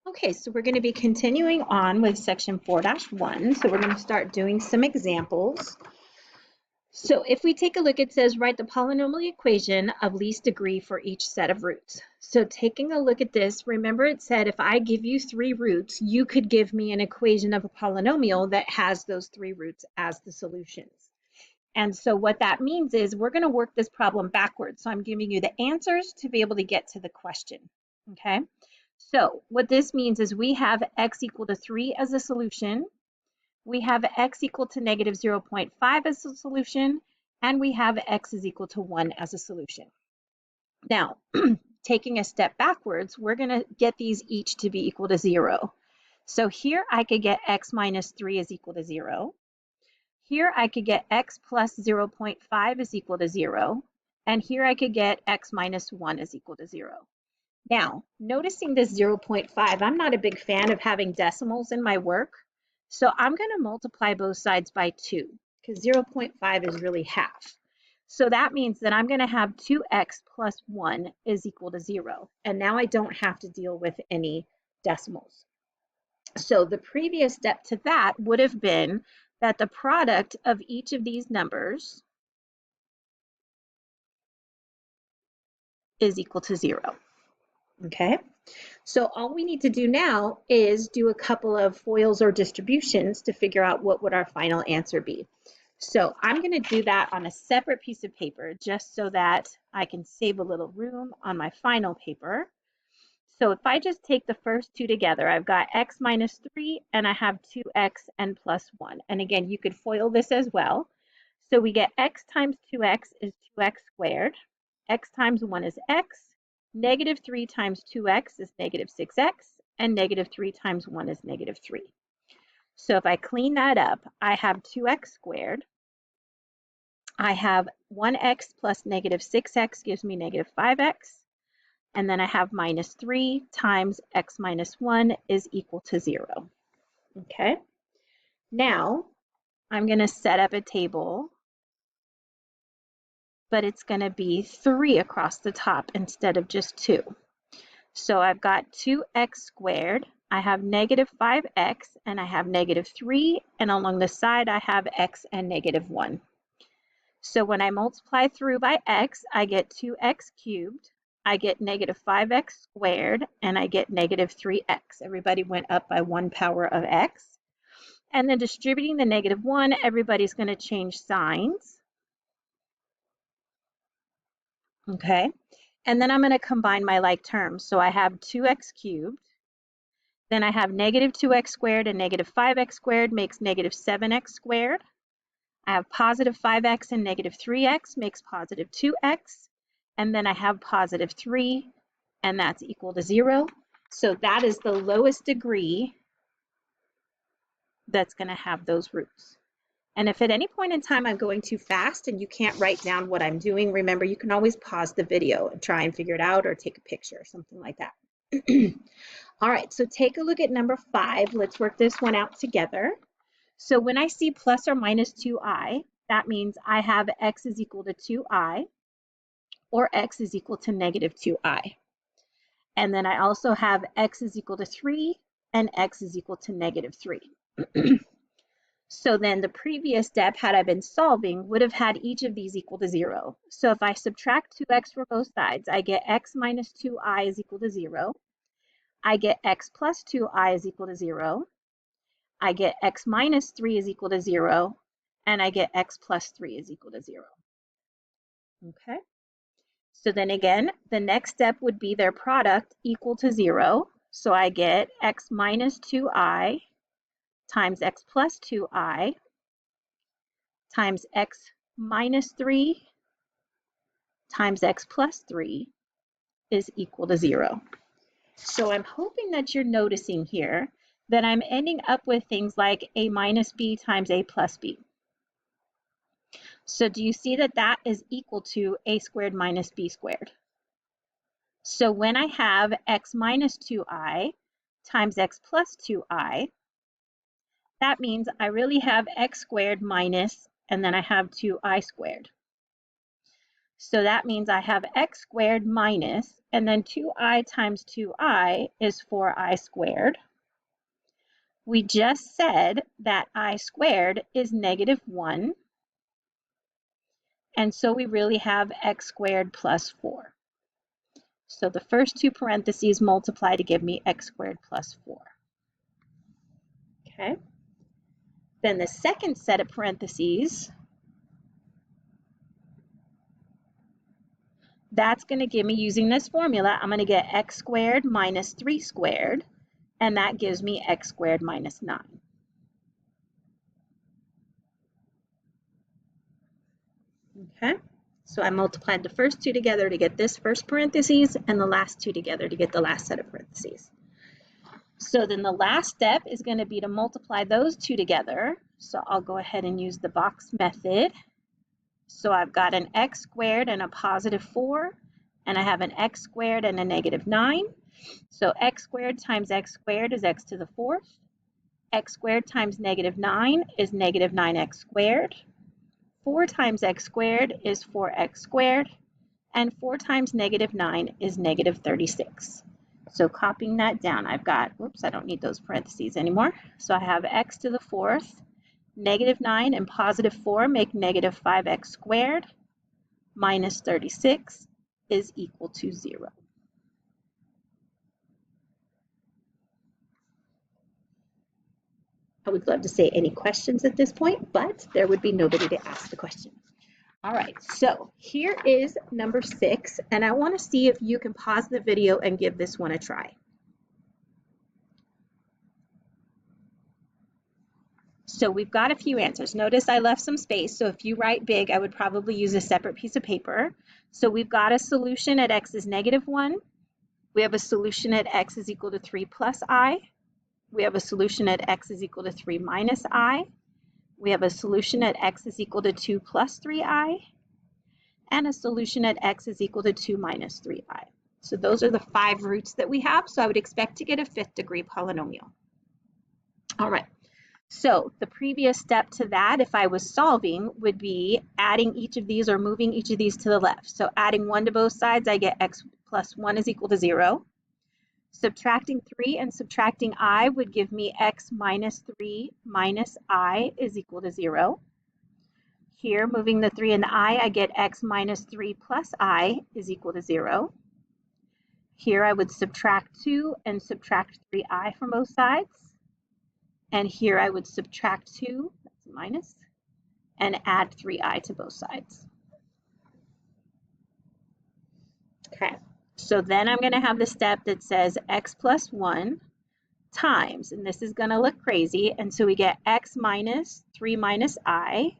Okay, so we're going to be continuing on with section 4-1. So we're going to start doing some examples. So if we take a look, it says write the polynomial equation of least degree for each set of roots. So taking a look at this, remember it said if I give you 3 roots, you could give me an equation of a polynomial that has those 3 roots as the solutions. And so what that means is we're going to work this problem backwards. So I'm giving you the answers to be able to get to the question. Okay. So what this means is we have x equal to 3 as a solution, we have x equal to negative 0.5 as a solution, and we have x is equal to 1 as a solution. Now, taking a step backwards, we're going to get these each to be equal to 0. So here I could get x minus 3 is equal to 0. Here I could get x plus 0.5 is equal to 0. And here I could get x minus 1 is equal to 0. Now, noticing this 0.5, I'm not a big fan of having decimals in my work, so I'm going to multiply both sides by 2, because 0.5 is really half. So that means that I'm going to have 2x plus 1 is equal to 0, and now I don't have to deal with any decimals. So the previous step to that would have been that the product of each of these numbers is equal to 0. Okay, so all we need to do now is do a couple of FOILs or distributions to figure out what would our final answer be. So I'm going to do that on a separate piece of paper just so that I can save a little room on my final paper. So if I just take the first two together, I've got x minus 3 and I have 2x and plus 1. And again, you could FOIL this as well. So we get x times 2x is 2x squared. X times 1 is x. Negative 3 times 2x is negative 6x, and negative 3 times 1 is negative 3. So if I clean that up, I have 2x squared. I have 1x plus negative 6x gives me negative 5x. And then I have minus 3 times x minus 1 is equal to 0. Okay. Now, I'm going to set up a table, but it's going to be 3 across the top instead of just 2. So I've got 2x squared, I have negative 5x, and I have negative 3, and along the side I have x and negative 1. So when I multiply through by x, I get 2x cubed, I get negative 5x squared, and I get negative 3x. Everybody went up by 1 power of x. And then distributing the negative 1, everybody's going to change signs. Okay. And then I'm going to combine my like terms. So I have 2x cubed. Then I have negative 2x squared and negative 5x squared makes negative 7x squared. I have positive 5x and negative 3x makes positive 2x. And then I have positive 3, and that's equal to 0. So that is the lowest degree that's going to have those roots. And if at any point in time I'm going too fast and you can't write down what I'm doing, remember you can always pause the video and try and figure it out or take a picture or something like that. All right, so take a look at number 5. Let's work this one out together. So when I see plus or minus 2i, that means I have x is equal to 2i or x is equal to negative 2i. And then I also have x is equal to 3 and x is equal to negative 3. So then the previous step, had I been solving, would have had each of these equal to 0. So if I subtract 2x from both sides, I get x minus 2i is equal to 0. I get x plus 2i is equal to 0. I get x minus 3 is equal to 0. And I get x plus 3 is equal to 0. Okay. So then again, the next step would be their product equal to 0. So I get x minus 2i times x plus 2i times x minus 3 times x plus 3 is equal to 0. So I'm hoping that you're noticing here that I'm ending up with things like a minus b times a plus b. So do you see that that is equal to a squared minus b squared? So when I have x minus 2i times x plus 2i, that means I really have x squared minus, and then I have 2i squared. So that means I have x squared minus, and then 2i times 2i is 4i squared. We just said that I squared is -1, and so we really have x squared plus 4. So the first two parentheses multiply to give me x squared plus 4. Okay. Then the second set of parentheses, that's going to give me, using this formula, I'm going to get x squared minus 3 squared, and that gives me x squared minus 9. Okay, so I multiplied the first two together to get this first parentheses, and the last two together to get the last set of parentheses. So then the last step is going to be to multiply those two together. So I'll go ahead and use the box method. So I've got an x squared and a positive 4, and I have an x squared and a -9. So x squared times x squared is x to the 4th. X squared times -9 is -9x squared. 4 times x squared is 4x squared. And 4 times -9 is -36. So copying that down, I've got, whoops, I don't need those parentheses anymore. So I have x to the 4th, -9 and positive 4 make -5x squared, minus 36 is equal to 0. I would love to say any questions at this point, but there would be nobody to ask the question. All right, so here is number 6, and I want to see if you can pause the video and give this one a try. So we've got a few answers. Notice I left some space, so if you write big, I would probably use a separate piece of paper. So we've got a solution at x is -1. We have a solution at x is equal to 3 plus I. We have a solution at x is equal to 3 minus I. We have a solution at x is equal to 2 plus 3i, and a solution at x is equal to 2 minus 3i. So those are the 5 roots that we have, so I would expect to get a 5th degree polynomial. All right, so the previous step to that, if I was solving, would be adding each of these or moving each of these to the left. So adding 1 to both sides, I get x plus 1 is equal to 0. Subtracting 3 and subtracting I would give me x minus 3 minus I is equal to 0. Here, moving the 3 and the I get x minus 3 plus I is equal to 0. Here I would subtract 2 and subtract 3i from both sides. And here I would subtract 2, that's a minus, and add 3i to both sides. Okay. So then I'm going to have the step that says x plus 1 times, and this is going to look crazy, and so we get x minus 3 minus I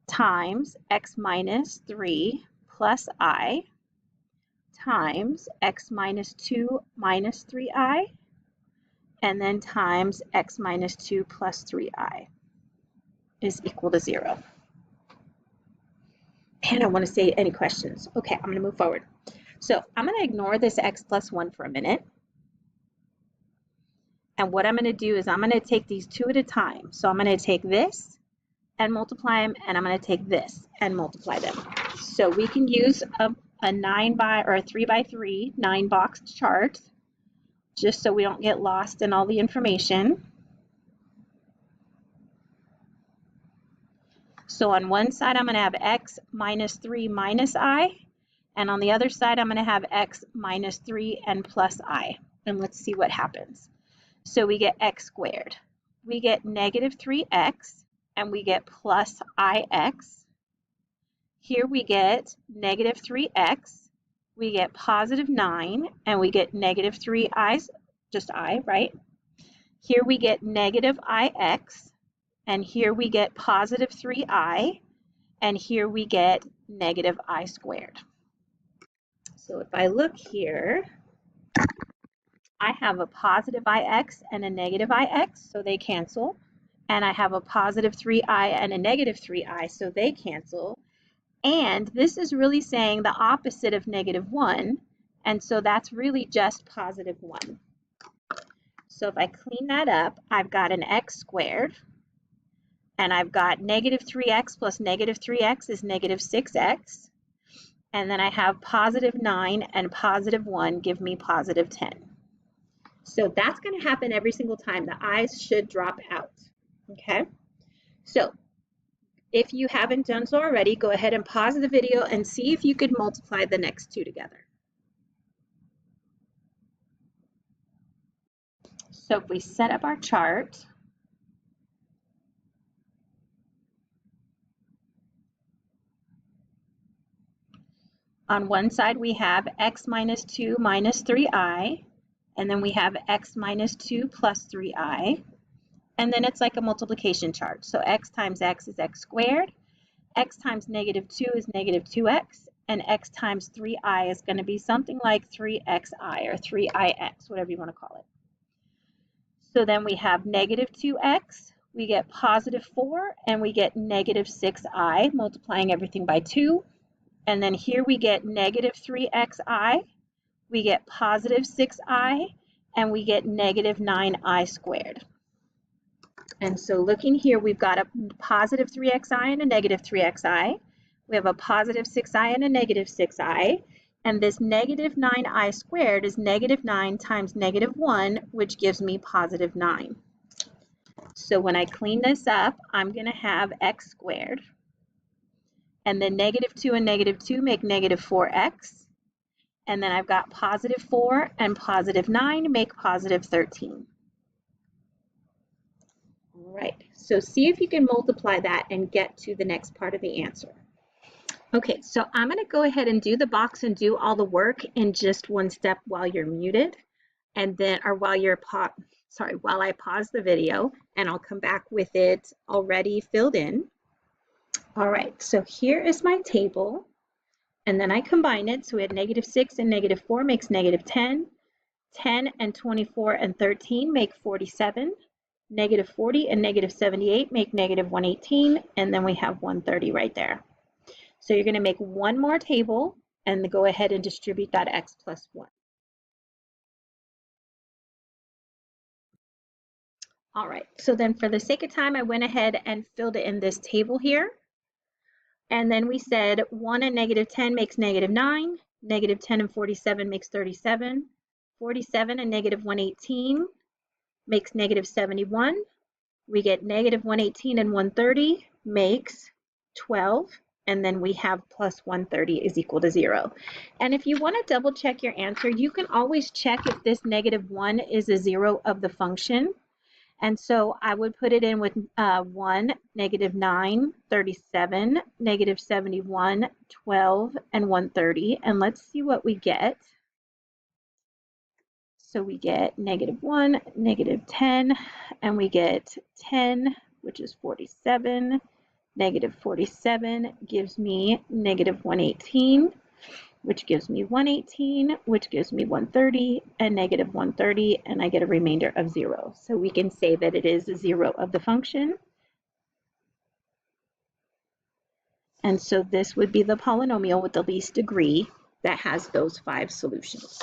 times x minus 3 plus I times x minus 2 minus 3i, and then times x minus 2 plus 3i is equal to 0. And I want to say any questions. Okay, I'm going to move forward. So I'm going to ignore this x plus 1 for a minute. And what I'm going to do is I'm going to take these two at a time. So I'm going to take this and multiply them, and I'm going to take this and multiply them. So we can use a 9 by or a 3 by 3 9-box chart, just so we don't get lost in all the information. So on one side, I'm going to have x minus 3 minus I, and on the other side, I'm going to have x minus 3 and plus I. And let's see what happens. So we get x squared. We get negative 3x, and we get plus ix. Here we get negative 3x. We get positive 9, and we get negative 3i, just I, right? Here we get negative ix, and here we get positive 3i, and here we get negative I squared. So if I look here, I have a positive ix and a negative ix, so they cancel. And I have a positive 3i and a negative 3i, so they cancel. And this is really saying the opposite of -1, and so that's really just positive 1. So if I clean that up, I've got an x squared, and I've got negative 3x plus negative 3x is negative 6x. and then I have positive 9 and positive 1 give me positive 10. So that's going to happen every single time. The i's should drop out. Okay, so if you haven't done so already, go ahead and pause the video and see if you could multiply the next two together. So if we set up our chart, on one side we have x minus 2 minus 3i, and then we have x minus 2 plus 3i, and then it's like a multiplication chart. So x times x is x squared, x times negative 2 is negative 2x, and x times 3i is going to be something like 3xi or 3ix, whatever you want to call it. So then we have negative 2x, we get positive 4, and we get negative 6i, multiplying everything by 2. And then here we get negative 3xi, we get positive 6i, and we get negative 9i squared. And so looking here, we've got a positive 3xi and a negative 3xi. We have a positive 6i and a negative 6i. And this negative 9i squared is negative 9 times negative 1, which gives me positive 9. So when I clean this up, I'm going to have x squared. And then negative 2 and negative 2 make negative 4x. And then I've got positive 4 and positive 9 make positive 13. All right, so see if you can multiply that and get to the next part of the answer. Okay, so I'm going to go ahead and do the box and do all the work in just one step while you're muted, and then, or while I pause the video, and I'll come back with it already filled in. All right, so here is my table, and then I combine it. So we had negative 6 and negative 4 makes negative 10. 10 and 24 and 13 make 47. Negative 40 and negative 78 make negative 118, and then we have 130 right there. So you're going to make one more table and go ahead and distribute that x plus 1. All right, so then for the sake of time, I went ahead and filled it in this table here. And then we said 1 and negative 10 makes negative 9. Negative 10 and 47 makes 37. 47 and negative 118 makes negative 71. We get negative 118 and 130 makes 12, and then we have plus 130 is equal to 0. And if you want to double check your answer, you can always check if this negative 1 is a 0 of the function. And so I would put it in with 1, negative 9, 37, negative 71, 12, and 130. And let's see what we get. So we get negative 1, negative 10, and we get 10, which is 47. Negative 47 gives me negative 118, which gives me 118, which gives me 130, and negative 130, and I get a remainder of 0. So we can say that it is a 0 of the function. And so this would be the polynomial with the least degree that has those 5 solutions.